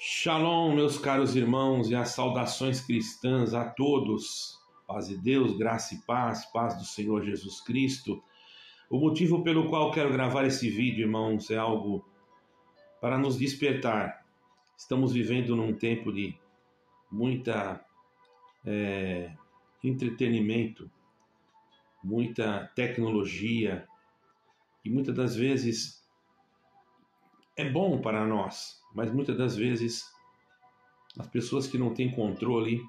Shalom, meus caros irmãos, e as saudações cristãs a todos. Paz de Deus, graça e paz do Senhor Jesus Cristo. O motivo pelo qual quero gravar esse vídeo, irmãos, é algo para nos despertar. Estamos vivendo num tempo de muita entretenimento, muita tecnologia, e muitas das vezes é bom para nós, mas muitas das vezes as pessoas que não têm controle,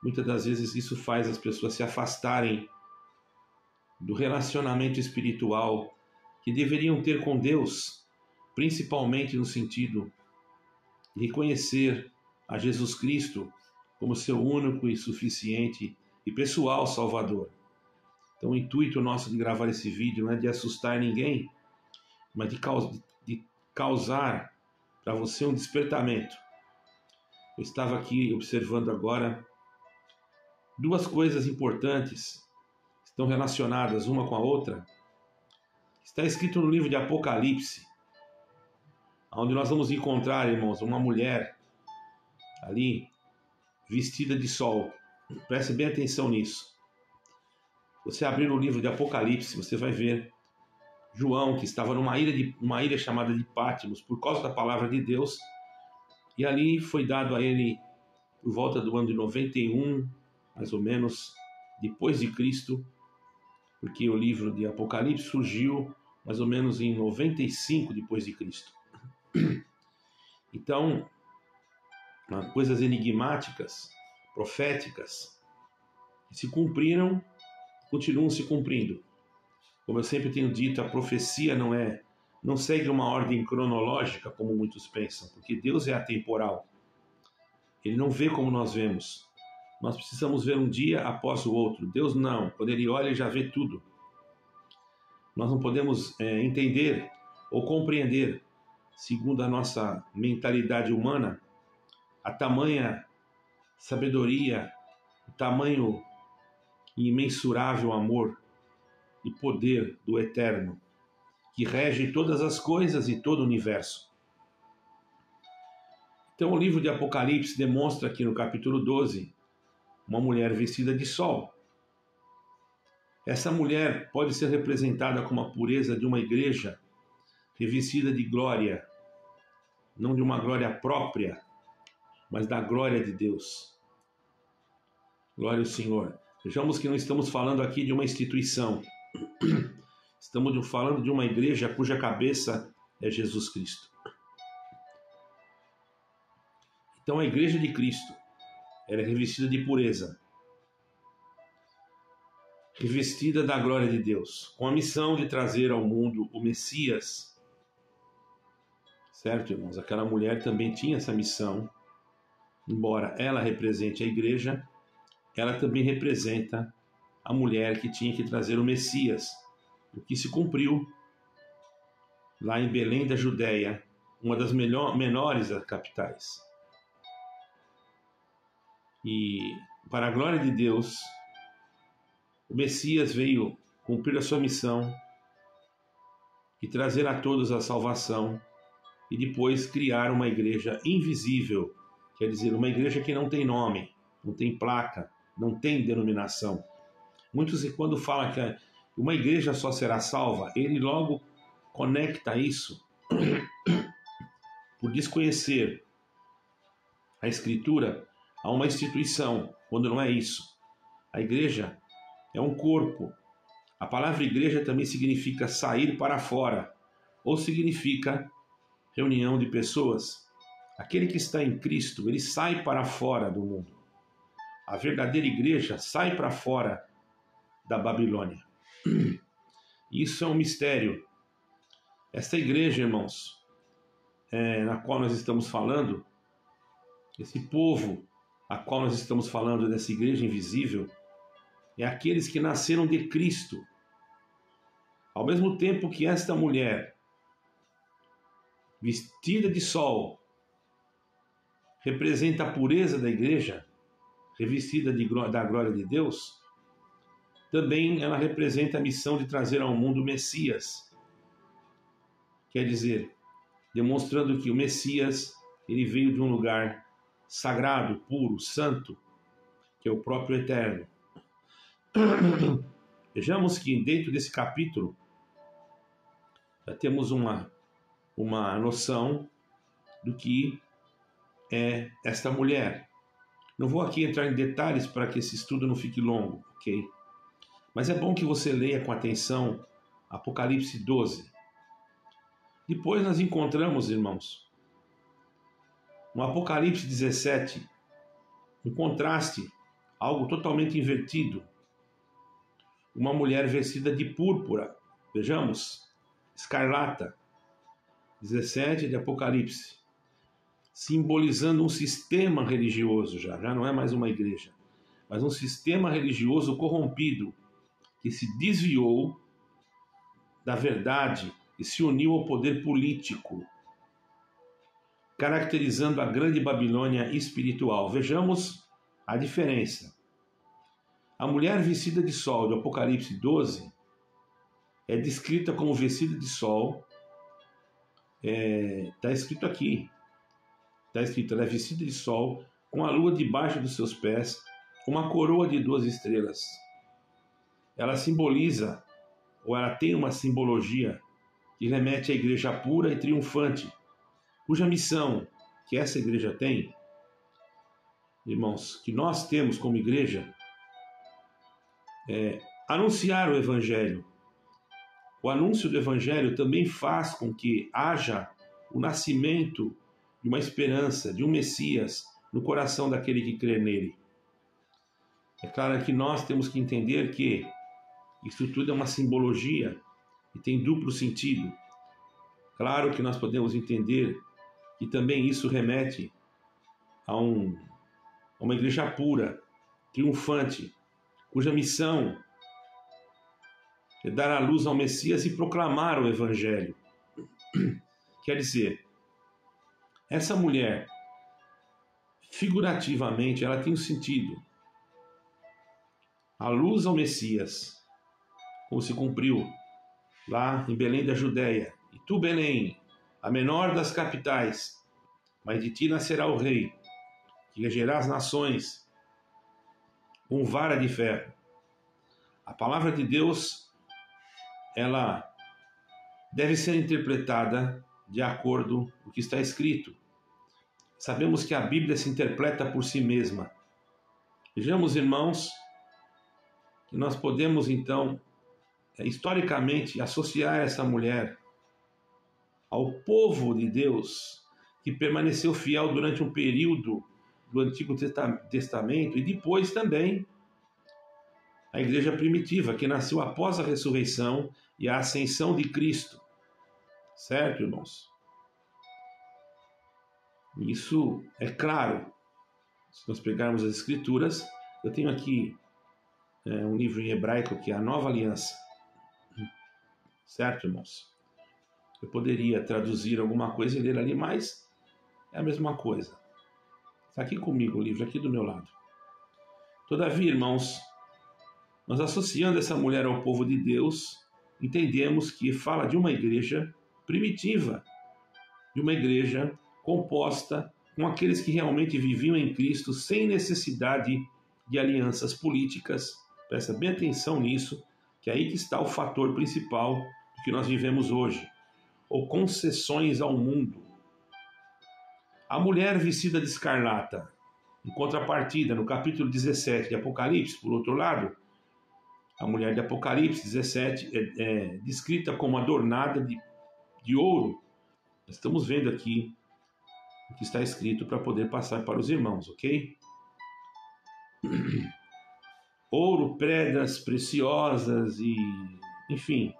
muitas das vezes isso faz as pessoas se afastarem do relacionamento espiritual que deveriam ter com Deus, principalmente no sentido de reconhecer a Jesus Cristo como seu único e suficiente e pessoal Salvador. Então o intuito nosso de gravar esse vídeo não é de assustar ninguém, mas de causar para você um despertamento. Eu estava aqui observando agora duas coisas importantes, estão relacionadas uma com a outra. Está escrito no livro de Apocalipse, onde nós vamos encontrar, irmãos, uma mulher ali vestida de sol. Preste bem atenção nisso. Você abrir no livro de Apocalipse, você vai ver João, que estava numa ilha chamada de Patmos, por causa da palavra de Deus, e ali foi dado a ele, por volta do ano de 91, mais ou menos, depois de Cristo, porque o livro de Apocalipse surgiu mais ou menos em 95 depois de Cristo. Então, coisas enigmáticas, proféticas, que se cumpriram, continuam se cumprindo. Como eu sempre tenho dito, a profecia não segue uma ordem cronológica, como muitos pensam, porque Deus é atemporal. Ele não vê como nós vemos. Nós precisamos ver um dia após o outro. Deus não. Quando Ele olha, Ele já vê tudo. Nós não podemos entender ou compreender, segundo a nossa mentalidade humana, a tamanha sabedoria, o tamanho imensurável amor e poder do Eterno, que rege todas as coisas e todo o universo. Então o livro de Apocalipse demonstra aqui no capítulo 12, uma mulher vestida de sol. Essa mulher pode ser representada como a pureza de uma igreja revestida de glória, não de uma glória própria, mas da glória de Deus. Glória ao Senhor. Vejamos que não estamos falando aqui de uma instituição. Estamos falando de uma igreja cuja cabeça é Jesus Cristo. Então a igreja de Cristo, ela é revestida de pureza, revestida da glória de Deus, com a missão de trazer ao mundo o Messias. Certo, irmãos? Aquela mulher também tinha essa missão. Embora ela represente a igreja, ela também representa a mulher que tinha que trazer o Messias, o que se cumpriu lá em Belém da Judéia, uma das menores das capitais. E para a glória de Deus, o Messias veio cumprir a sua missão e trazer a todos a salvação e depois criar uma igreja invisível, quer dizer, uma igreja que não tem nome, não tem placa, não tem denominação. Muitos, quando falam que uma igreja só será salva, ele logo conecta isso por desconhecer a Escritura a uma instituição, quando não é isso. A igreja é um corpo. A palavra igreja também significa sair para fora, ou significa reunião de pessoas. Aquele que está em Cristo, ele sai para fora do mundo. A verdadeira igreja sai para fora da Babilônia. Isso é um mistério. Esta igreja, irmãos, na qual nós estamos falando, esse povo a qual nós estamos falando, dessa igreja invisível, é aqueles que nasceram de Cristo. Ao mesmo tempo que esta mulher, vestida de sol, representa a pureza da igreja, revestida da glória de Deus, também ela representa a missão de trazer ao mundo o Messias. Quer dizer, demonstrando que o Messias ele veio de um lugar sagrado, puro, santo, que é o próprio Eterno. Vejamos que dentro desse capítulo já temos uma noção do que é esta mulher. Não vou aqui entrar em detalhes para que esse estudo não fique longo, ok? Mas é bom que você leia com atenção Apocalipse 12. Depois nós encontramos, irmãos, no Apocalipse 17, um contraste, algo totalmente invertido. Uma mulher vestida de púrpura, vejamos, escarlata, 17 de Apocalipse, simbolizando um sistema religioso já não é mais uma igreja, mas um sistema religioso corrompido, que se desviou da verdade e se uniu ao poder político, caracterizando a grande Babilônia espiritual. Vejamos a diferença. A mulher vestida de sol do Apocalipse 12 é descrita como vestida de sol. Está escrito aqui. Está escrito, ela é vestida de sol, com a lua debaixo dos seus pés, uma coroa de 12 estrelas. Ela simboliza, ou ela tem uma simbologia que remete à igreja pura e triunfante, cuja missão que essa igreja tem, irmãos, que nós temos como igreja, é anunciar o Evangelho. O anúncio do Evangelho também faz com que haja o nascimento de uma esperança, de um Messias no coração daquele que crê nele. É claro que nós temos que entender que isso tudo é uma simbologia e tem duplo sentido. Claro que nós podemos entender que também isso remete a uma igreja pura, triunfante, cuja missão é dar a luz ao Messias e proclamar o Evangelho. Quer dizer, essa mulher, figurativamente, ela tem um sentido. A luz ao Messias, como se cumpriu lá em Belém da Judéia. E tu, Belém, a menor das capitais, mas de ti nascerá o rei, que regerá as nações com vara de ferro. A palavra de Deus, ela deve ser interpretada de acordo com o que está escrito. Sabemos que a Bíblia se interpreta por si mesma. Vejamos, irmãos, que nós podemos, então, historicamente, associar essa mulher ao povo de Deus, que permaneceu fiel durante um período do Antigo Testamento e depois também a igreja primitiva, que nasceu após a ressurreição e a ascensão de Cristo. Certo, irmãos? Isso é claro. Se nós pegarmos as Escrituras, eu tenho aqui um livro em hebraico que é a Nova Aliança. Certo, irmãos? Eu poderia traduzir alguma coisa e ler ali, mas é a mesma coisa. Está aqui comigo o livro, aqui do meu lado. Todavia, irmãos, nós associando essa mulher ao povo de Deus, entendemos que fala de uma igreja primitiva, de uma igreja composta com aqueles que realmente viviam em Cristo sem necessidade de alianças políticas. Presta bem atenção nisso, que é aí que está o fator principal do que nós vivemos hoje, ou concessões ao mundo. A mulher vestida de escarlata, em contrapartida, no capítulo 17 de Apocalipse, por outro lado, a mulher de Apocalipse 17 é descrita como adornada de ouro. Estamos vendo aqui o que está escrito para poder passar para os irmãos, ok? Ouro, pedras preciosas e, enfim,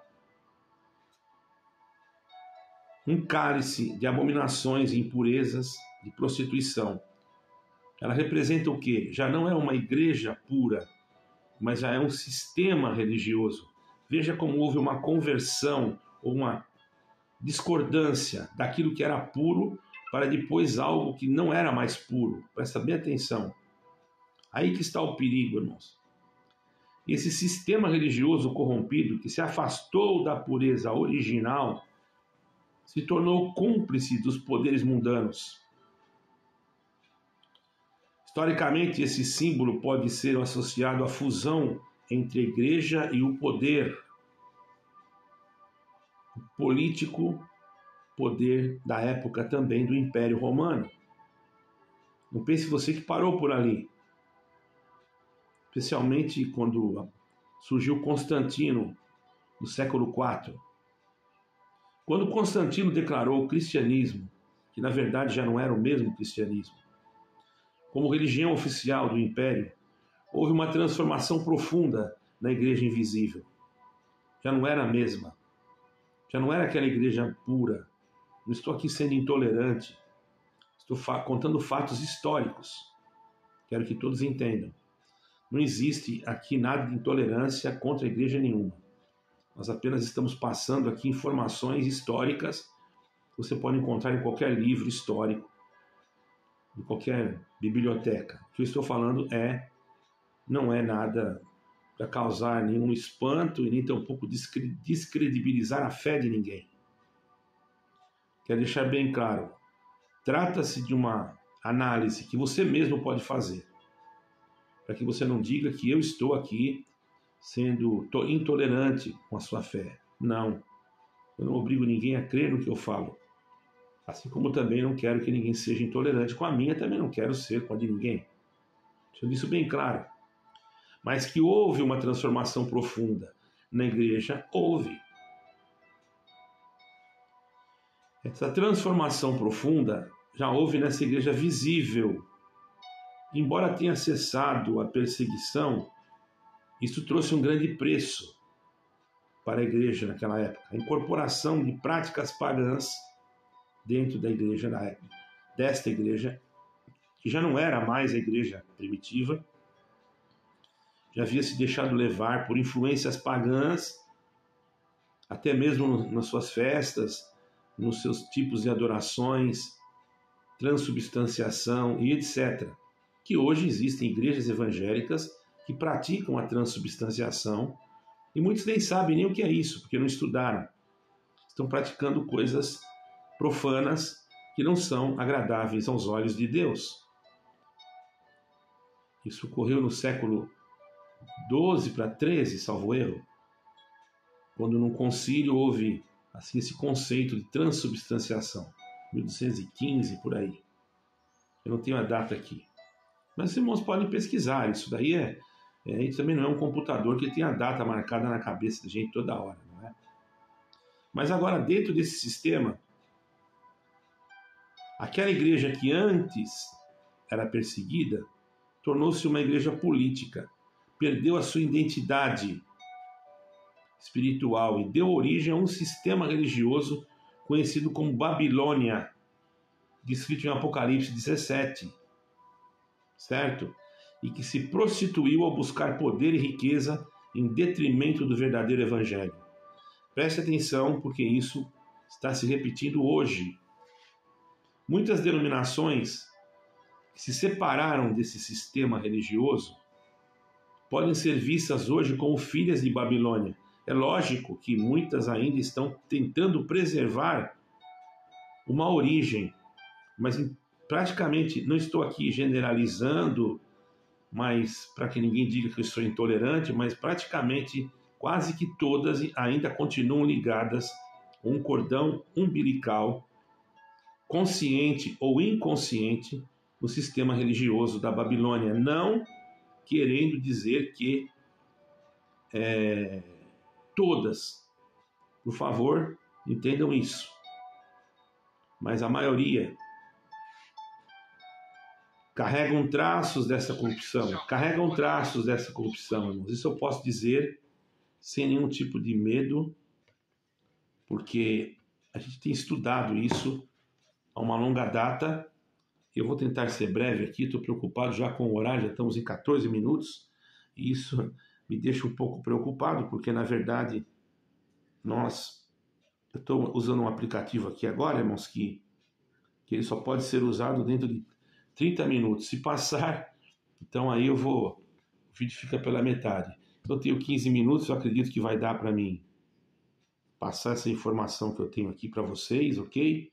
um cálice de abominações e impurezas, de prostituição. Ela representa o quê? Já não é uma igreja pura, mas já é um sistema religioso. Veja como houve uma conversão, ou uma discordância daquilo que era puro para depois algo que não era mais puro. Presta bem atenção. Aí que está o perigo, irmãos. Esse sistema religioso corrompido que se afastou da pureza original se tornou cúmplice dos poderes mundanos. Historicamente, esse símbolo pode ser associado à fusão entre a igreja e o poder político, poder da época também do Império Romano. Não pense você que parou por ali. Especialmente quando surgiu Constantino, no século IV. Quando Constantino declarou o cristianismo, que na verdade já não era o mesmo cristianismo, como religião oficial do Império, houve uma transformação profunda na igreja invisível. Já não era a mesma. Já não era aquela igreja pura. Não estou aqui sendo intolerante. Estou contando fatos históricos. Quero que todos entendam. Não existe aqui nada de intolerância contra a igreja nenhuma. Nós apenas estamos passando aqui informações históricas que você pode encontrar em qualquer livro histórico, em qualquer biblioteca. O que eu estou falando não é nada para causar nenhum espanto e nem tampouco descredibilizar a fé de ninguém. Quero deixar bem claro, trata-se de uma análise que você mesmo pode fazer, para que você não diga que eu estou aqui sendo intolerante com a sua fé. Não, eu não obrigo ninguém a crer no que eu falo. Assim como também não quero que ninguém seja intolerante com a minha, também não quero ser com a de ninguém. Deixando isso bem claro. Mas que houve uma transformação profunda na igreja, houve. Essa transformação profunda já houve nessa igreja visível. Embora tenha cessado a perseguição, isso trouxe um grande preço para a igreja naquela época. A incorporação de práticas pagãs dentro da igreja na época, desta igreja, que já não era mais a igreja primitiva, já havia se deixado levar por influências pagãs, até mesmo nas suas festas, nos seus tipos de adorações, transubstanciação e etc. Que hoje existem igrejas evangélicas que praticam a transubstanciação e muitos nem sabem nem o que é isso, porque não estudaram. Estão praticando coisas profanas que não são agradáveis aos olhos de Deus. Isso ocorreu no século XII para XIII, salvo erro, quando num concílio houve assim, esse conceito de transubstanciação, 1215, por aí. Eu não tenho a data aqui. Mas os irmãos podem pesquisar, isso daí a gente também não é um computador que tem a data marcada na cabeça da gente toda hora, não é? Mas agora, dentro desse sistema, aquela igreja que antes era perseguida tornou-se uma igreja política, perdeu a sua identidade espiritual e deu origem a um sistema religioso conhecido como Babilônia, descrito em Apocalipse 17, certo? E que se prostituiu ao buscar poder e riqueza em detrimento do verdadeiro evangelho. Preste atenção, porque isso está se repetindo hoje. Muitas denominações que se separaram desse sistema religioso podem ser vistas hoje como filhas de Babilônia. É lógico que muitas ainda estão tentando preservar uma origem, mas praticamente, não estou aqui generalizando, mas para que ninguém diga que eu sou intolerante, mas praticamente quase que todas ainda continuam ligadas a um cordão umbilical, consciente ou inconsciente, no sistema religioso da Babilônia, não querendo dizer que todas, por favor, entendam isso, mas a maioria carregam traços dessa corrupção, irmãos. Isso eu posso dizer sem nenhum tipo de medo, porque a gente tem estudado isso há uma longa data. Eu vou tentar ser breve aqui, estou preocupado já com o horário, já estamos em 14 minutos, e isso me deixa um pouco preocupado, porque na verdade eu estou usando um aplicativo aqui agora, irmãos, que ele só pode ser usado dentro de 30 minutos. Se passar, então aí o vídeo fica pela metade. Então eu tenho 15 minutos, eu acredito que vai dar para mim passar essa informação que eu tenho aqui para vocês, ok?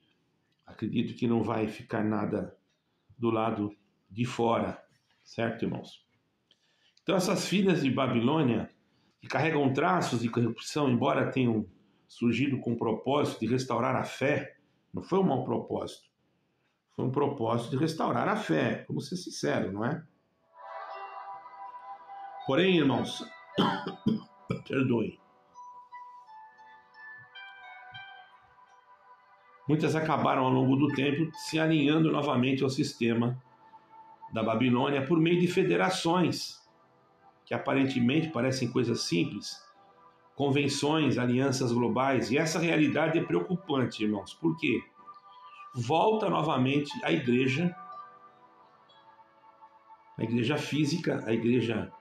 Acredito que não vai ficar nada do lado de fora. Certo, irmãos? Então essas filhas de Babilônia, que carregam traços de corrupção, embora tenham surgido com o propósito de restaurar a fé, não foi um mau propósito, foi um propósito de restaurar a fé, vamos ser sinceros, não é? Porém, irmãos, perdoem, muitas acabaram ao longo do tempo se alinhando novamente ao sistema da Babilônia por meio de federações, que aparentemente parecem coisas simples, convenções, alianças globais, e essa realidade é preocupante, irmãos. Por quê? Volta novamente a igreja física, a igreja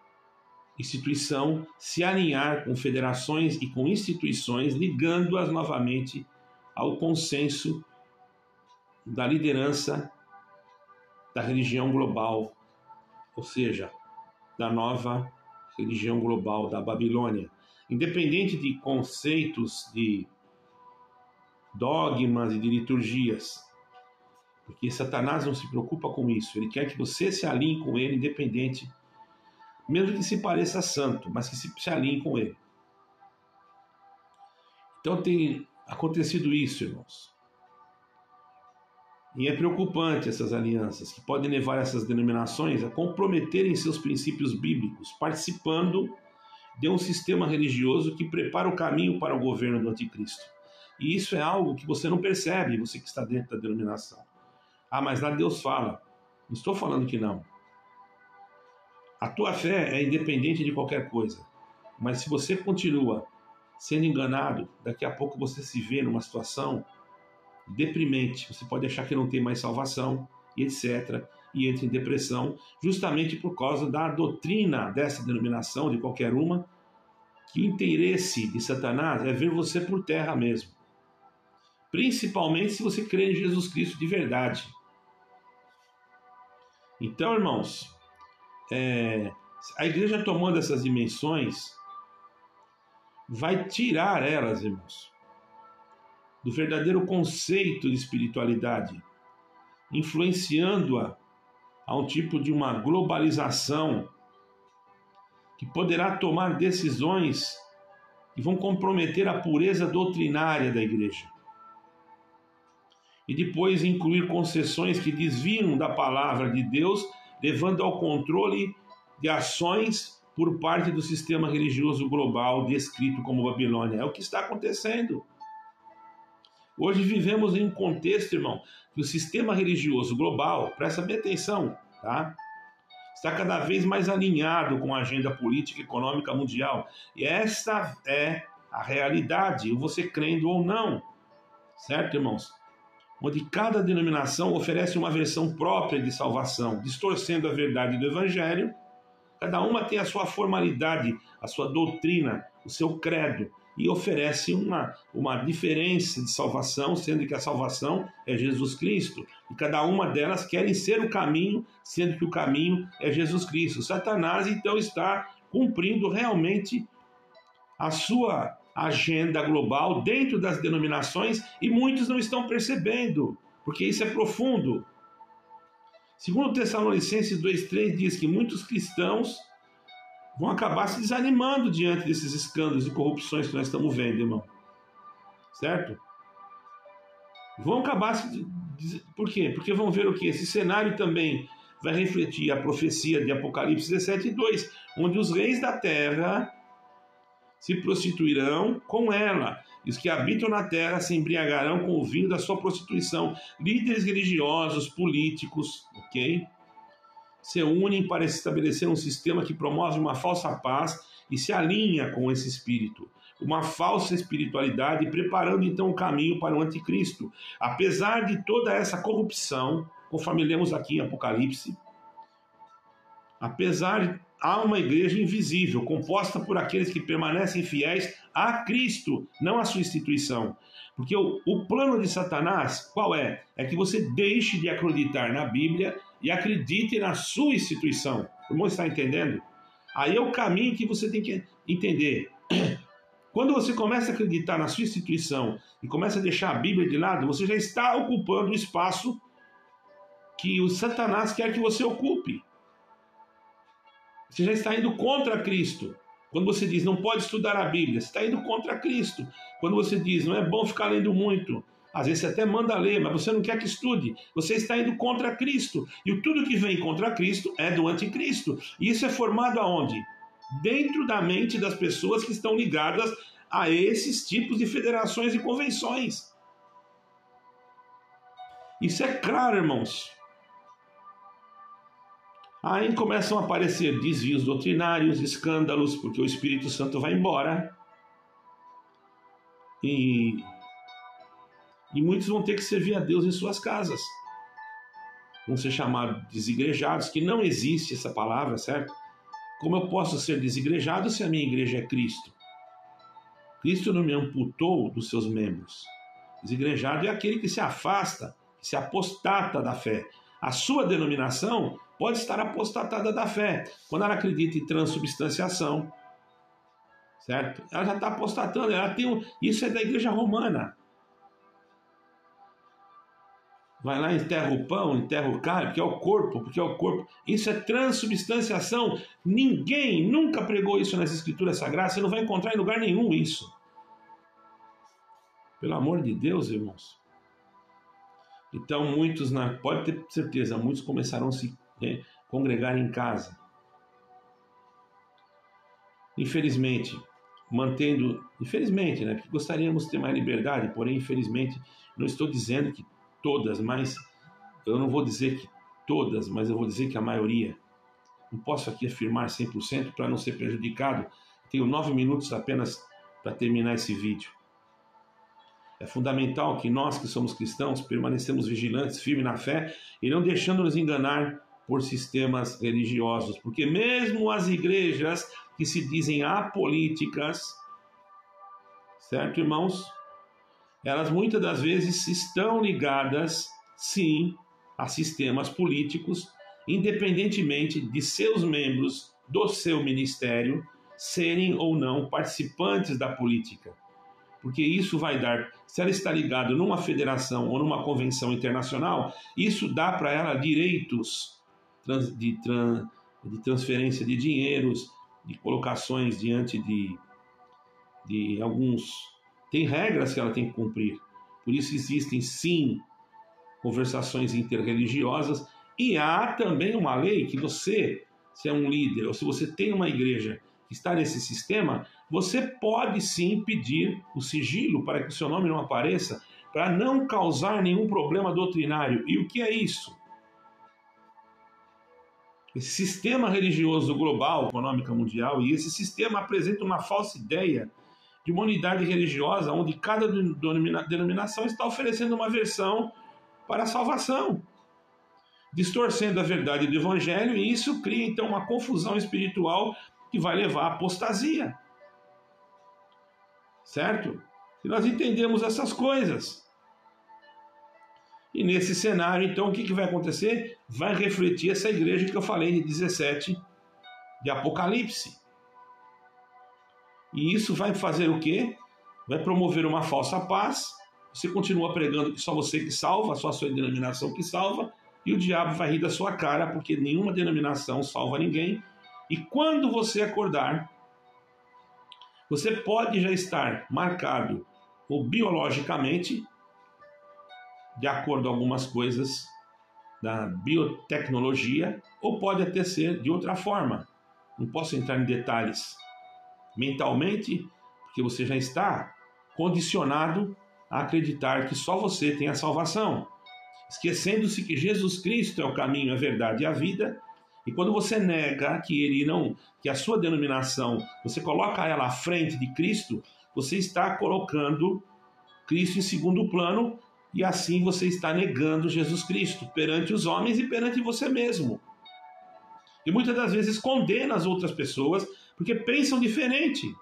instituição, se alinhar com federações e com instituições, ligando-as novamente ao consenso da liderança da religião global, ou seja, da nova religião global da Babilônia. Independente de conceitos, de dogmas e de liturgias, porque Satanás não se preocupa com isso, ele quer que você se alinhe com ele, independente, mesmo que se pareça santo, mas que se alinhe com ele. Então tem acontecido isso, irmãos. E é preocupante essas alianças, que podem levar essas denominações a comprometerem seus princípios bíblicos, participando de um sistema religioso que prepara o caminho para o governo do anticristo. E isso é algo que você não percebe, você que está dentro da denominação. Ah, mas lá Deus fala. Não estou falando que não. A tua fé é independente de qualquer coisa. Mas se você continua sendo enganado, daqui a pouco você se vê numa situação deprimente, você pode achar que não tem mais salvação, e etc., e entra em depressão, justamente por causa da doutrina dessa denominação, de qualquer uma, que o interesse de Satanás é ver você por terra mesmo. Principalmente se você crê em Jesus Cristo de verdade. Então, irmãos, a igreja tomando essas dimensões vai tirar elas, irmãos, do verdadeiro conceito de espiritualidade, influenciando-a a um tipo de uma globalização que poderá tomar decisões que vão comprometer a pureza doutrinária da igreja. E depois incluir concessões que desviam da palavra de Deus, levando ao controle de ações por parte do sistema religioso global descrito como Babilônia. É o que está acontecendo. Hoje vivemos em um contexto, irmão, que o sistema religioso global, presta bem atenção, tá? Está cada vez mais alinhado com a agenda política e econômica mundial. E esta é a realidade, você crendo ou não. Certo, irmãos? Onde cada denominação oferece uma versão própria de salvação, distorcendo a verdade do Evangelho. Cada uma tem a sua formalidade, a sua doutrina, o seu credo, e oferece uma diferença de salvação, sendo que a salvação é Jesus Cristo. E cada uma delas querem ser o caminho, sendo que o caminho é Jesus Cristo. Satanás, então, está cumprindo realmente a sua agenda global dentro das denominações e muitos não estão percebendo, porque isso é profundo. Segundo Tessalonicenses 2,3 diz que muitos cristãos vão acabar se desanimando diante desses escândalos e corrupções que nós estamos vendo, irmão. Certo? Vão acabar se... Por quê? Porque vão ver o quê? Esse cenário também vai refletir a profecia de Apocalipse 17,2, onde os reis da terra se prostituirão com ela. E os que habitam na terra se embriagarão com o vinho da sua prostituição. Líderes religiosos, políticos, ok? Se unem para estabelecer um sistema que promove uma falsa paz e se alinha com esse espírito. Uma falsa espiritualidade, preparando então o caminho para o anticristo. Apesar de toda essa corrupção, conforme lemos aqui em Apocalipse, há uma igreja invisível, composta por aqueles que permanecem fiéis a Cristo, não a sua instituição. Porque o plano de Satanás, qual é? É que você deixe de acreditar na Bíblia e acredite na sua instituição. O irmão está entendendo? Aí é o caminho que você tem que entender. Quando você começa a acreditar na sua instituição e começa a deixar a Bíblia de lado, você já está ocupando o espaço que o Satanás quer que você ocupe. Você já está indo contra Cristo. Quando você diz não pode estudar a Bíblia, você está indo contra Cristo. Quando você diz não é bom ficar lendo muito, às vezes você até manda ler, mas você não quer que estude. Você está indo contra Cristo. E tudo que vem contra Cristo é do anticristo. E isso é formado aonde? Dentro da mente das pessoas que estão ligadas a esses tipos de federações e convenções. Isso é claro, irmãos. Aí começam a aparecer desvios doutrinários, escândalos, porque o Espírito Santo vai embora. E muitos vão ter que servir a Deus em suas casas. Vão ser chamados desigrejados, que não existe essa palavra, certo? Como eu posso ser desigrejado se a minha igreja é Cristo? Cristo não me amputou dos seus membros. Desigrejado é aquele que se afasta, que se apostata da fé. A sua denominação pode estar apostatada da fé. Quando ela acredita em transubstanciação, certo? Ela já está apostatando. Isso é da igreja romana. Vai lá, enterra o pão, enterra o carne, porque é o corpo. Isso é transubstanciação. Ninguém nunca pregou isso nas Escrituras Sagradas. Você não vai encontrar em lugar nenhum isso. Pelo amor de Deus, irmãos. Então, muitos, pode ter certeza, muitos começaram a se congregar em casa. Infelizmente, infelizmente, porque gostaríamos de ter mais liberdade, porém, infelizmente, não estou dizendo que todas, mas eu não vou dizer que todas, mas eu vou dizer que a maioria. Não posso aqui afirmar 100% para não ser prejudicado. Tenho 9 minutos apenas para terminar esse vídeo. É fundamental que nós que somos cristãos permanecemos vigilantes, firmes na fé e não deixando-nos enganar por sistemas religiosos, porque mesmo as igrejas que se dizem apolíticas, certo, irmãos? Elas muitas das vezes estão ligadas, sim, a sistemas políticos, independentemente de seus membros do seu ministério serem ou não participantes da política. Porque isso vai dar, se ela está ligada numa federação ou numa convenção internacional, isso dá para ela direitos de transferência de dinheiros, de colocações diante de alguns... Tem regras que ela tem que cumprir. Por isso existem, sim, conversações interreligiosas e há também uma lei que você, se é um líder ou se você tem uma igreja que está nesse sistema, você pode sim pedir o sigilo para que o seu nome não apareça, para não causar nenhum problema doutrinário. E o que é isso? Esse sistema religioso global, econômica mundial, e esse sistema apresenta uma falsa ideia de uma unidade religiosa onde cada denominação está oferecendo uma versão para a salvação, distorcendo a verdade do evangelho, e isso cria então uma confusão espiritual que vai levar à apostasia. Certo? E nós entendemos essas coisas. E nesse cenário, então, o que vai acontecer? Vai refletir essa igreja que eu falei de 17 de Apocalipse. E isso vai fazer o quê? Vai promover uma falsa paz. Você continua pregando que só você que salva, só a sua denominação que salva, e o diabo vai rir da sua cara, porque nenhuma denominação salva ninguém. E quando você acordar, você pode já estar marcado ou biologicamente, de acordo com algumas coisas da biotecnologia, ou pode até ser de outra forma. Não posso entrar em detalhes. Mentalmente, porque você já está condicionado a acreditar que só você tem a salvação, esquecendo-se que Jesus Cristo é o caminho, a verdade e a vida. E quando você nega que a sua denominação, você coloca ela à frente de Cristo, você está colocando Cristo em segundo plano, e assim você está negando Jesus Cristo perante os homens e perante você mesmo. E muitas das vezes condena as outras pessoas porque pensam diferente.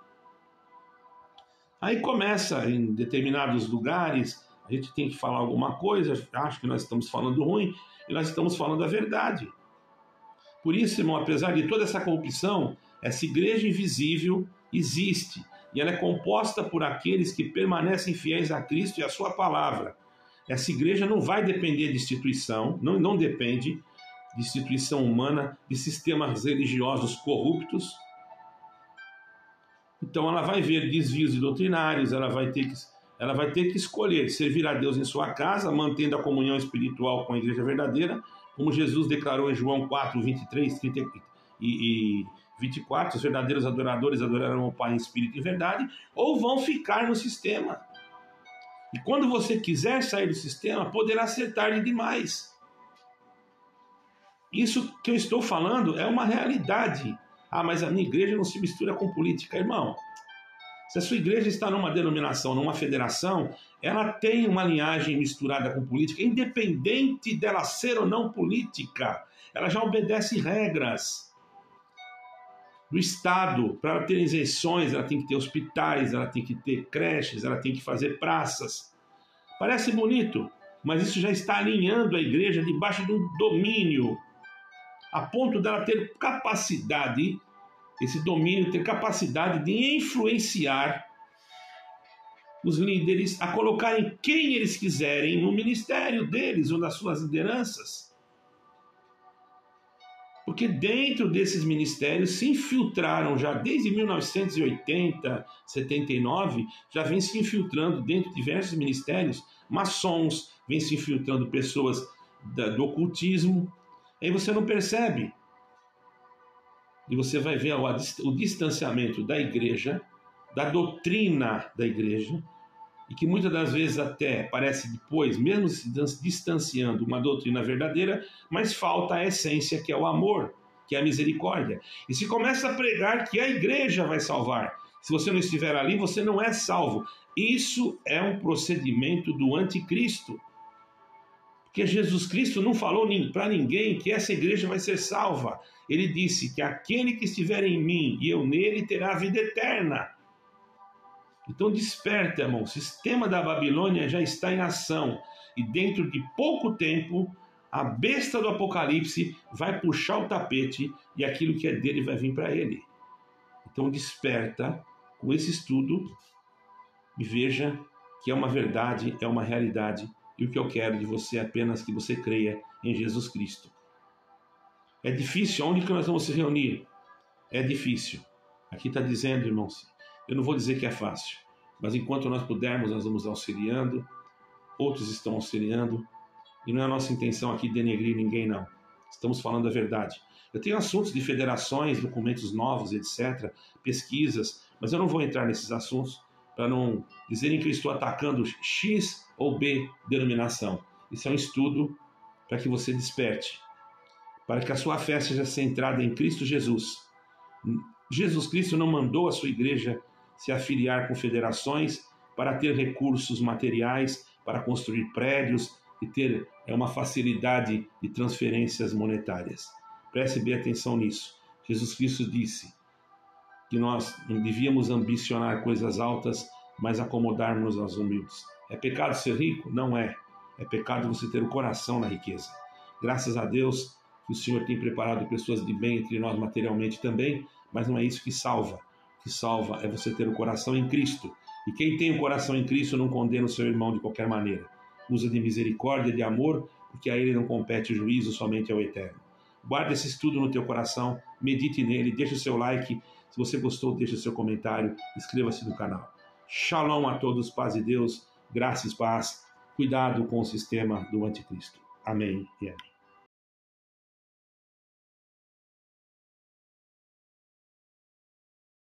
Aí começa, em determinados lugares, a gente tem que falar alguma coisa, acho que nós estamos falando ruim, e nós estamos falando a verdade. Por isso, irmão, apesar de toda essa corrupção, essa igreja invisível existe, e ela é composta por aqueles que permanecem fiéis a Cristo e a sua palavra. Essa igreja não vai depender de instituição, não depende. de instituição humana, de sistemas religiosos corruptos. Então ela vai ver desvios doutrinários, ela vai ter que escolher servir a Deus em sua casa, mantendo a comunhão espiritual com a igreja verdadeira, como Jesus declarou em João 4, 23, 30 e 24, os verdadeiros adoradores adorarão o Pai em espírito e em verdade, ou vão ficar no sistema. E quando você quiser sair do sistema, poderá ser tarde demais. Isso que eu estou falando é uma realidade. Ah, mas a minha igreja não se mistura com política. Irmão, se a sua igreja está numa denominação, numa federação, ela tem uma linhagem misturada com política, independente dela ser ou não política. Ela já obedece regras do Estado. Para ela ter isenções, ela tem que ter hospitais, ela tem que ter creches, ela tem que fazer praças. Parece bonito, mas isso já está alinhando a igreja debaixo de um domínio, a ponto dela ter capacidade, esse domínio ter capacidade de influenciar os líderes a colocarem quem eles quiserem no ministério deles ou nas suas lideranças. Porque dentro desses ministérios se infiltraram já desde 1980, 79, já vem se infiltrando dentro de diversos ministérios, maçons, vem se infiltrando pessoas do ocultismo. Aí você não percebe. E você vai ver o distanciamento da igreja, da doutrina da igreja, e que muitas das vezes até parece depois, mesmo se distanciando uma doutrina verdadeira, mas falta a essência, que é o amor, que é a misericórdia. E se começa a pregar que a igreja vai salvar. Se você não estiver ali, você não é salvo. Isso é um procedimento do anticristo. Porque Jesus Cristo não falou para ninguém que essa igreja vai ser salva. Ele disse que aquele que estiver em mim e eu nele terá vida eterna. Então desperta, irmão. O sistema da Babilônia já está em ação. E dentro de pouco tempo, a besta do Apocalipse vai puxar o tapete e aquilo que é dele vai vir para ele. Então desperta com esse estudo e veja que é uma verdade, é uma realidade. E o que eu quero de você é apenas que você creia em Jesus Cristo. É difícil. Onde que nós vamos se reunir? É difícil. Aqui está dizendo, irmãos, eu não vou dizer que é fácil, mas enquanto nós pudermos, nós vamos auxiliando. Outros estão auxiliando. E não é a nossa intenção aqui denegrir ninguém, não. Estamos falando a verdade. Eu tenho assuntos de federações, documentos novos, etc., pesquisas, mas eu não vou entrar nesses assuntos para não dizerem que eu estou atacando X ou B denominação. Isso é um estudo para que você desperte, para que a sua fé seja centrada em Cristo Jesus. Jesus Cristo não mandou a sua igreja se afiliar com federações para ter recursos materiais, para construir prédios e ter uma facilidade de transferências monetárias. Preste bem atenção nisso. Jesus Cristo disse que nós não devíamos ambicionar coisas altas, mas acomodarmos aos humildes. É pecado ser rico? Não é. É pecado você ter o coração na riqueza. Graças a Deus que o Senhor tem preparado pessoas de bem entre nós materialmente também, mas não é isso que salva. O que salva é você ter o coração em Cristo. E quem tem o coração em Cristo não condena o seu irmão de qualquer maneira. Usa de misericórdia, de amor, porque a ele não compete o juízo, somente ao eterno. Guarde esse estudo no teu coração, medite nele, deixe o seu like. Se você gostou, deixe o seu comentário, inscreva-se no canal. Shalom a todos, paz de Deus, graça e paz. Cuidado com o sistema do anticristo. Amém e amém.